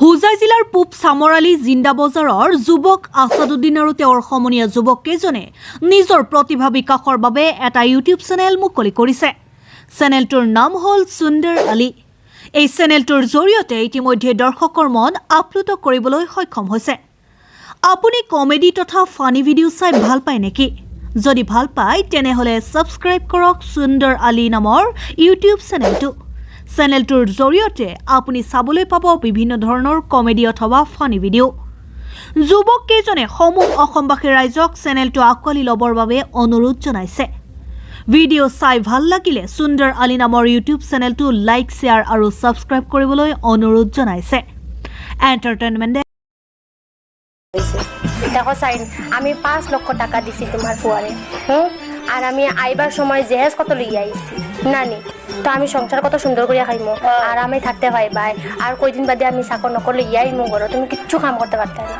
হোজাই জিলাৰ পূব চামৰালী জিন্দা বজাৰৰ যুৱক আছাদুদ্দিন আৰু তেওঁৰ সমনীয়া যুৱক কেইজনে নিজৰ প্ৰতিভা বিকাশৰ বাবে এটা ইউটিউব চেনেল মুকলি কৰিছে। চেনেলটোৰ নাম হ'ল সুন্দৰ আলী। এই চেনেলটোৰ জৰিয়তে ইতিমধ্যে দৰ্শকৰ মন আপ্লুত কৰিবলৈ সক্ষম হৈছে। আপুনি কমেডি তথা ফানি ভিডিঅ' চাই ভাল পায় নেকি? যদি ভাল পায় তেনেহ'লে ছাবস্ক্ৰাইব কৰক সুন্দৰ আলী নামৰ ইউটিউব চেনেলটো। চেনেলটোৰ জৰিয়তে আপুনি চাবলৈ পাব বিভিন্ন ধৰণৰ কমেডি অথবা ফানি ভিডিঅ'। যুৱক কেইজনে সমূহ অসমবাসী ৰাইজক চেনেলটো আঁকোৱালি ল'বৰ বাবে অনুৰোধ জনাইছে। ভিডিঅ' চাই ভাল লাগিলে সুন্দৰ আলী নামৰ ইউটিউব চেনেলটো লাইক, শ্বেয়াৰ আৰু ছাবস্ক্ৰাইব কৰিবলৈ অনুৰোধ জনাইছে। এণ্টাৰটেইনমেণ্টে দেখো সাইন আমি 5 লক্ষ টাকা দিছি তোমার ফুয়ারে আর আমি আইবার সময় জেহেজ কত লইয়া আইছি নানি তো আমি সংসার কত সুন্দর করে খাইমো আর আমি থাকতে ভাই ভাই আর কয়দিন বাদে আমি চাকর নকর লইয়া আইমো ঘর তুমি কিচ্ছু কাম করতে পারতে না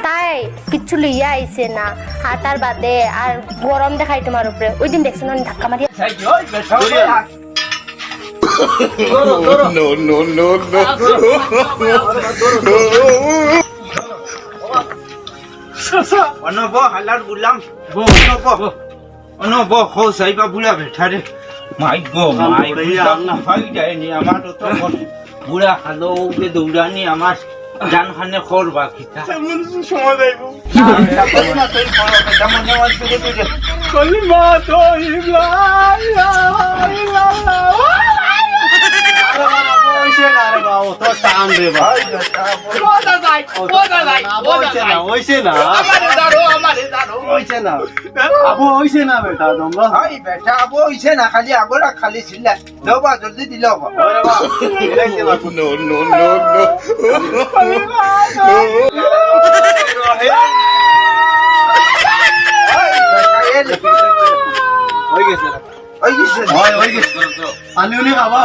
তাই কিচ্ছু লইয়া আইছে না আর তার বাদে আর গরম দেখাই তোমার উপরে ওই দিন দেখছ না ধাক্কা মারি Ono bo halar gulam bo ono bo ho sai ba bula betha re mai go mai na fai jai ni amar to bula halo ke dourani amar jan khane khor ba kita samon সময় দেব না তুই কোন কথা মনে মনে তুই কলিমা তো ইলা তো টান রে ভাই ওটা যাই ওইছে না আমারে দাঁড়ো ওইছে না আবু ওইছে না বেটা তোমরা হাই বেটা আবু ওইছে না খালি আগরা খালি ছিলা দাও জলদি দিলো ওরে বাবা নো নো নো নো ওই গেছে পানি উনি খাবা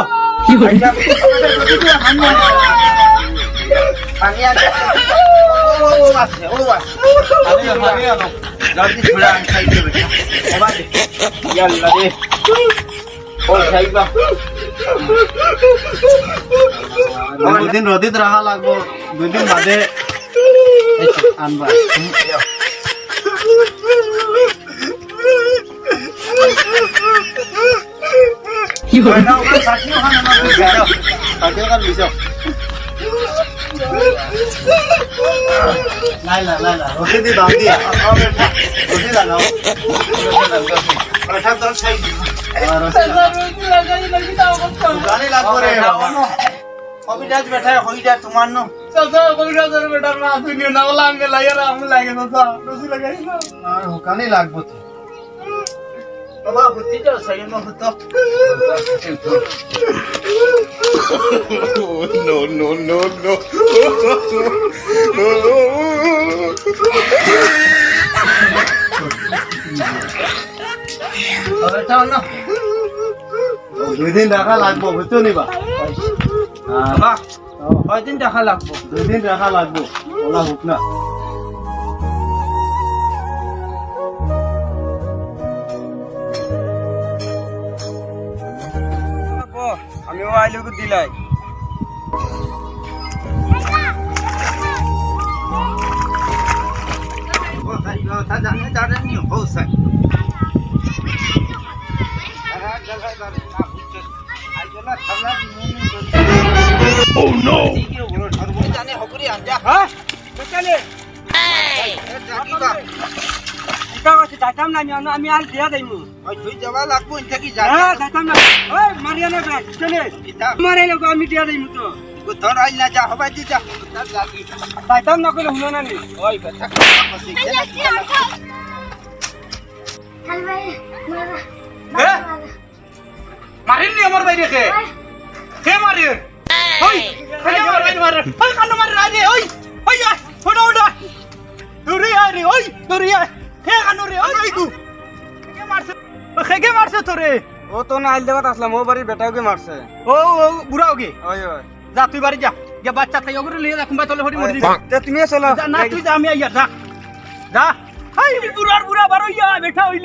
দুদিন রোদিত রাখা লাগবো, দুদিন বাদে আনবা। রসিদি দাম দিয়া রসিদ লাগাও গাড়ি লাগবো রে কবিরাজ বেটা হইটা তোমার ন বেটা না তুমি না বলা আমি লাগে না আমি লাগে না তো রসি লাগাই না আর হোকানি লাগবো তো বাবা বুদ্ধি তো সহি ন হতো no no no no বেটা না দুই দিন রাখা লাগবো বুঝছো নিবা বাবা কয়দিন রাখা লাগবো? 2 দিন রাখা লাগবো ওলা হোক না আমি আইলুকু দিলাই তা জানে জানেনি হো সাই Oh no! জানে হকুরি আনজা হ্যাঁ চলে এই জাকিবা এটা আছে যাইতাম না আমি আর দিয়া দেইমু ওই তুই যাওয়া লাগবো ইনটা কি যাই হ্যাঁ যাইতাম না ওই মারিয়ানা ভাই চলে মারে লোক আমি দিয়া দেইমু তো ধর আইল না যা হবাই দি যা তার লাগি যাইতাম না কইলে হলো না নি ওই কথা হাল ভাই মারা মারিনি আমার বাইরে কে মারিয়ে ওই কে মারে ওই কানো মার রাজে ওই ওই ওড়া ওড়া দূরে আরে ওই দূরে কে কানো রে ওই তু কে মারছে তোরে ও তো না আইল দেওয়াত আসলাম ও বাড়ির বেটাকে মারছে ও বুড়া ওকে ওই ওই যা তুই বাড়ি যা যে বাচ্চা তাই ওগুলো নিয়ে যা কুম্বা তলে হরি মরি তে তুমি চলো না তুই যা আমি আইয়া যা যা হাই বুড়ার বুড়া বারো ইয়া বেটা হইলে